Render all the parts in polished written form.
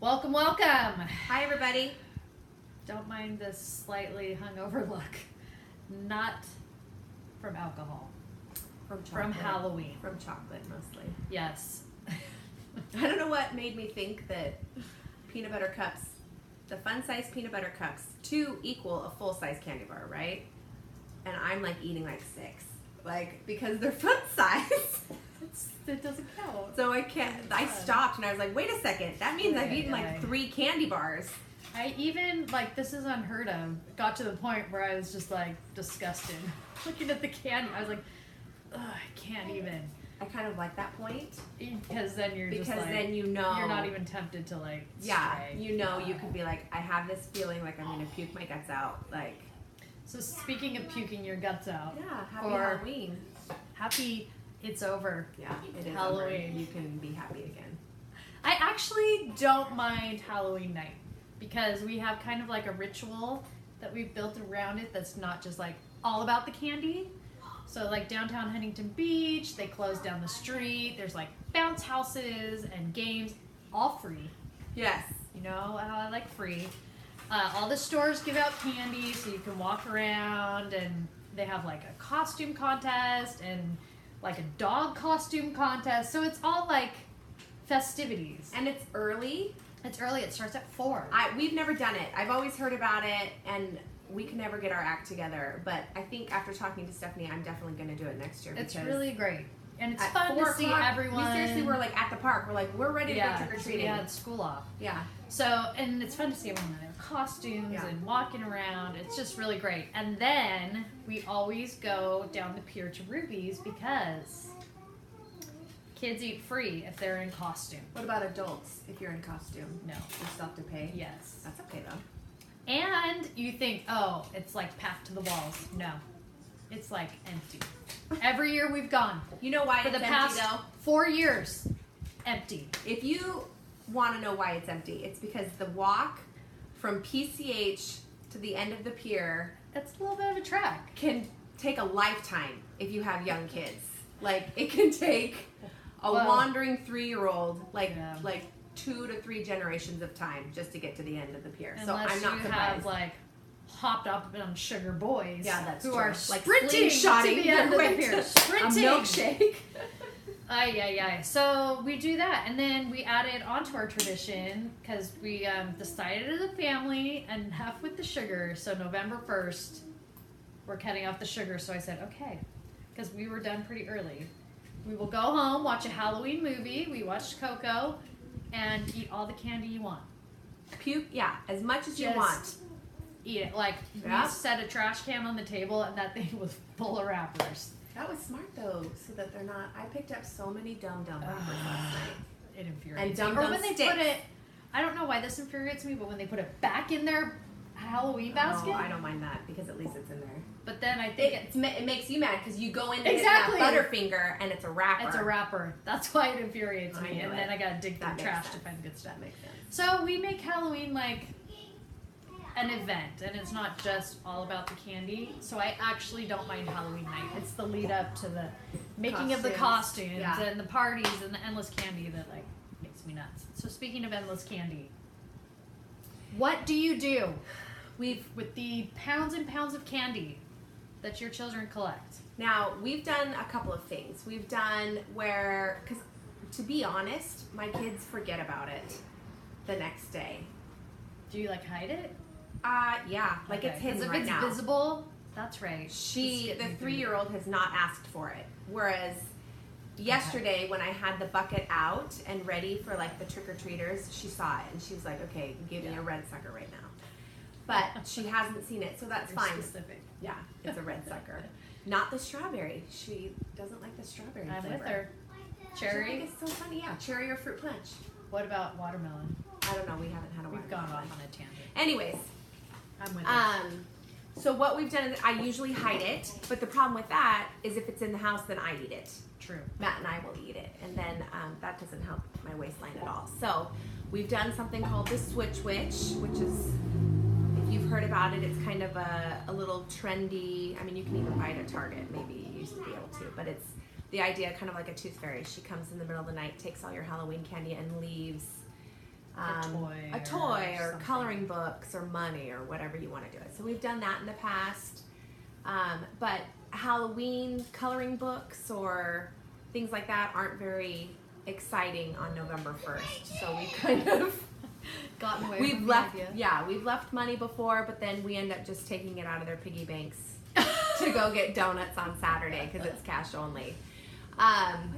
Welcome, welcome. Hi, everybody. Don't mind this slightly hungover look. Not from alcohol. From Halloween. From chocolate, mostly. Yes. I don't know what made me think that peanut butter cups, the fun-size peanut butter cups, 2 equal a full-size candy bar, right? And I'm like eating like 6, like because they're fun size. It doesn't count. So I can't. I stopped and I was like, wait a second. That means I've eaten like 3 candy bars. I even, like, this is unheard of, got to the point where I was just like disgusted. Looking at the candy, I was like, ugh, I can't even. I kind of like that point. Because then you're just like, then you know. You're not even tempted to like stray. You know, you could be like, I have this feeling like I'm going to puke my guts out. Like. So speaking of puking your guts out. Yeah, happy Halloween. Happy it's over. Yeah, it is Halloween. Over. You can be happy again. I actually don't mind Halloween night because we have kind of like a ritual that we've built around it that's not just like all about the candy. So like downtown Huntington Beach, they close down the street. There's like bounce houses and games, all free. Yes. You know, I like free. All the stores give out candy so you can walk around, and they have like a costume contest and like a dog costume contest. So it's all like festivities. And it's early. It's early. It starts at 4. We've never done it. I've always heard about it, and we can never get our act together. But I think after talking to Stephanie, I'm definitely going to do it next year. It's really great. And it's fun to see 4:00, everyone. We seriously were like at the park. We're like, we're ready to go trick-or-treating. We had school off. Yeah. So, and it's fun to see everyone in their costumes and walking around. It's just really great. And then we always go down the pier to Ruby's because kids eat free if they're in costume. What about adults if you're in costume? No. You still have to pay? Yes. That's okay though. And you think, oh, it's like packed to the walls. No. It's like empty. Every year we've gone. You know why for it's the empty past though? 4 years. Empty. If you want to know why it's empty, it's because the walk from PCH to the end of the pier, it's a little bit of a trek, can take a lifetime if you have young kids. Like it can take a wandering 3-year-old like 2 to 3 generations of time just to get to the end of the pier. Unless so I'm not you have like hopped up on sugar boys, who are like sprinting to the end of the pier, sprinting. A milkshake. Ay. So we do that, and then we added onto our tradition because we decided as a family enough with the sugar. So November 1st, we're cutting off the sugar. So I said, okay, because we were done pretty early. We will go home, watch a Halloween movie. We watched Coco, and eat all the candy you want. Puke, as much as you want. Eat it. Like, we set a trash can on the table, and that thing was full of wrappers. That was smart, though, so that they're not... I picked up so many Dum Dum wrappers last night. It infuriates me. Or when they put it... I don't know why this infuriates me, but when they put it back in their Halloween basket... Oh, I don't mind that, because at least it's in there. But then I think it makes you mad, because you go in and get that Butterfinger, and it's a wrapper. It's a wrapper. That's why it infuriates me. And then I gotta dig through the trash to find good stuff. That makes sense. So we make Halloween like an event, and it's not just all about the candy. So I actually don't mind Halloween night. It's the lead up to the making of the costumes and the parties and the endless candy that like makes me nuts. So speaking of endless candy, what do you do with the pounds and pounds of candy that your children collect? Now, we've done a couple of things. We've done because to be honest, my kids forget about it the next day. Do you like hide it? Yeah, like it's hidden right now. If it's visible, that's right. The 3-year-old has not asked for it. Whereas yesterday when I had the bucket out and ready for like the trick-or-treaters, she saw it and she was like, okay, give me a red sucker right now. But she hasn't seen it, so that's fine. Specific. Yeah, it's a red sucker. Not the strawberry. She doesn't like the strawberry flavor. I'm with her. Cherry? It's so funny, cherry or fruit punch. What about watermelon? I don't know, we haven't had a watermelon. We've gone off on a tangent. Anyways. I'm with her. So what we've done is I usually hide it, but the problem with that is if it's in the house, then I eat it. True. Matt and I will eat it, and then that doesn't help my waistline at all. So we've done something called the Switch Witch, which is, if you've heard about it, it's kind of a little trendy, I mean, you can even buy it at Target, maybe you used to be able to, but it's the idea kind of like a tooth fairy. She comes in the middle of the night, takes all your Halloween candy and leaves a toy or something. coloring books or money or whatever you want to do it. So we've done that in the past. But Halloween coloring books or things like that aren't very exciting on November 1st. So we kind of gotten away we've from left the idea. yeah, we've left money before, but then we end up just taking it out of their piggy banks to go get donuts on Saturday because it's cash only.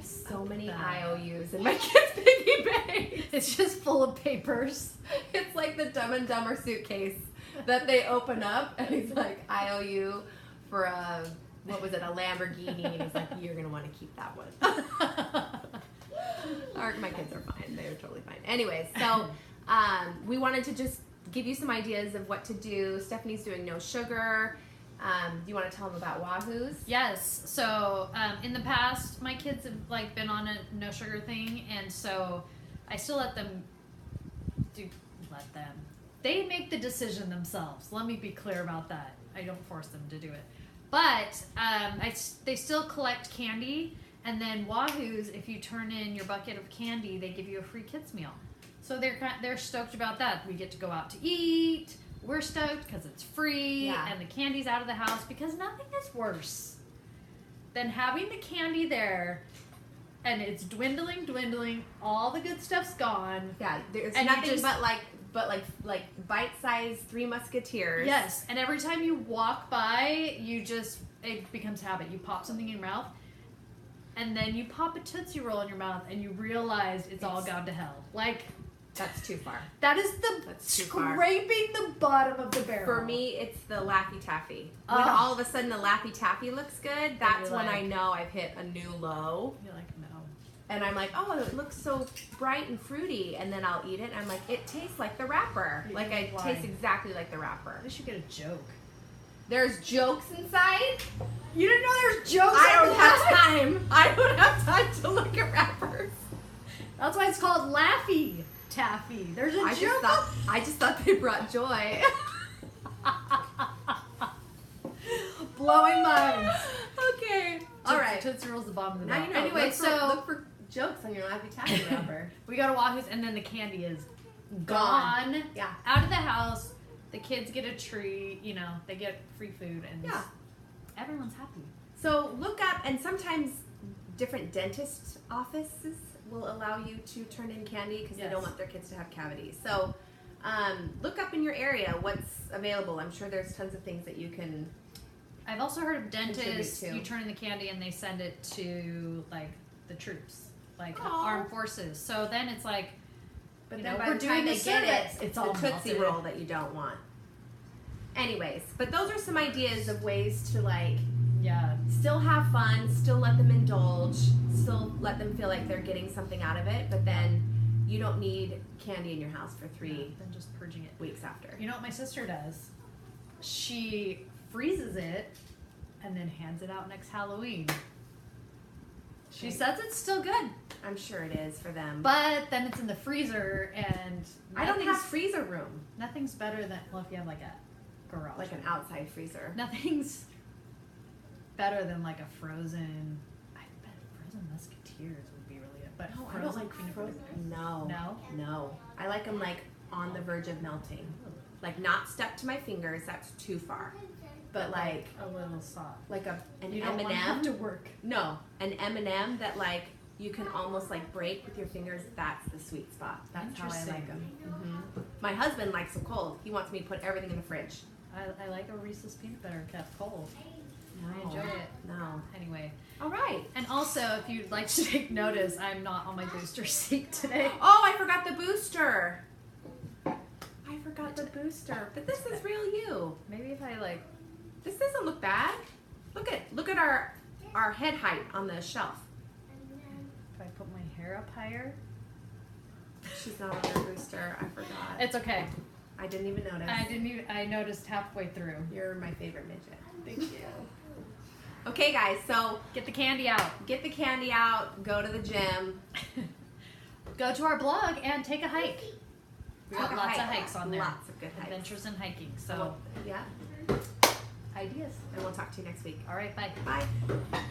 So many IOUs in my kids' piggy bank. It's just full of papers. It's like the Dumb and Dumber suitcase that they open up, and he's like, IOU for a, what was it, a Lamborghini, and he's like, you're gonna want to keep that one. My kids are fine. They're totally fine. Anyways, so we wanted to just give you some ideas of what to do. Stephanie's doing no sugar. Do you want to tell them about Wahoo's? Yes. So in the past, my kids have like been on a no sugar thing, and so I still let them. They make the decision themselves. Let me be clear about that. I don't force them to do it, but they still collect candy, and then Wahoo's, if you turn in your bucket of candy, they give you a free kids meal. So they're stoked about that. We get to go out to eat. We're stoked because it's free and the candy's out of the house, because nothing is worse than having the candy there and it's dwindling, all the good stuff's gone. Yeah, there's and nothing but like bite-sized Three Musketeers. Yes, and every time you walk by, it becomes habit. You pop something in your mouth, and then you pop a Tootsie Roll in your mouth, and you realize it's all gone to hell. Like, that's too far. that is scraping the bottom of the barrel. For me, it's the Laffy Taffy. When all of a sudden the Laffy Taffy looks good, that's when I know I've hit a new low. You're like, no. And I'm like, oh, it looks so bright and fruity. And then I'll eat it, and I'm like, it tastes like the wrapper. Like, it tastes exactly like the wrapper. At least you get a joke. There's jokes inside? You didn't know there's jokes I don't have time. I don't have time to look at wrappers. That's why it's called Laffy Taffy. There's a joke. I just thought they brought joy. Blowing minds. Okay. All right. Tootsie Roll's the bottom of the Now barrel. you know. Anyway, Look for jokes on your Laffy Taffy wrapper. we go to Wahoo's, and then the candy is gone. Yeah. Out of the house. The kids get a treat. You know, they get free food, and everyone's happy. So look up, and sometimes different dentist offices will allow you to turn in candy because they don't want their kids to have cavities. So look up in your area what's available. I'm sure there's tons of things that you can. I've also heard of dentists, to. you turn in the candy and they send it to like the troops, like armed forces. So then it's like, But then by the time they get it, it's the all Tootsie melted. Roll that you don't want. Anyways, but those are some ideas of ways to like still have fun, still let them indulge, still let them feel like they're getting something out of it, but then you don't need candy in your house for 3 then just purging it weeks after. You know what my sister does? She freezes it and then hands it out next Halloween. She says it's still good. I'm sure it is for them. But then it's in the freezer, and I don't have freezer room. Nothing's better than, well, if you have like a garage. Like an outside freezer. Nothing's better than like a frozen, I bet frozen Musketeers would be really good. But No, I don't like peanut frozen. butter. No. No. I like them like on the verge of melting. Like not stuck to my fingers, that's too far. But like a little soft. like an You don't want to have M&M. to work. No, an M&M that like you can almost like break with your fingers. That's the sweet spot. That's how I like them. Mm-hmm. My husband likes them cold. He wants me to put everything in the fridge. I like a Reese's peanut butter kept cold. I enjoy it. No. Anyway. All right. And also, if you'd like to take notice, I'm not on my booster seat today. Oh, I forgot the booster. I forgot the booster. But this is real you. Maybe if I like. This doesn't look bad. Look at our head height on the shelf. If I put my hair up higher. She's not on her booster. I forgot. It's okay. I didn't even notice. I noticed halfway through. You're my favorite midget. Thank you. Okay, guys. So Get the candy out. get the candy out. Go to the gym. Go to our blog and take a hike. We got Take a lots of hike. hikes on there. Lots of good hikes. Adventures in hiking. So Well, yeah. ideas. And we'll talk to you next week. All right. Bye. Bye.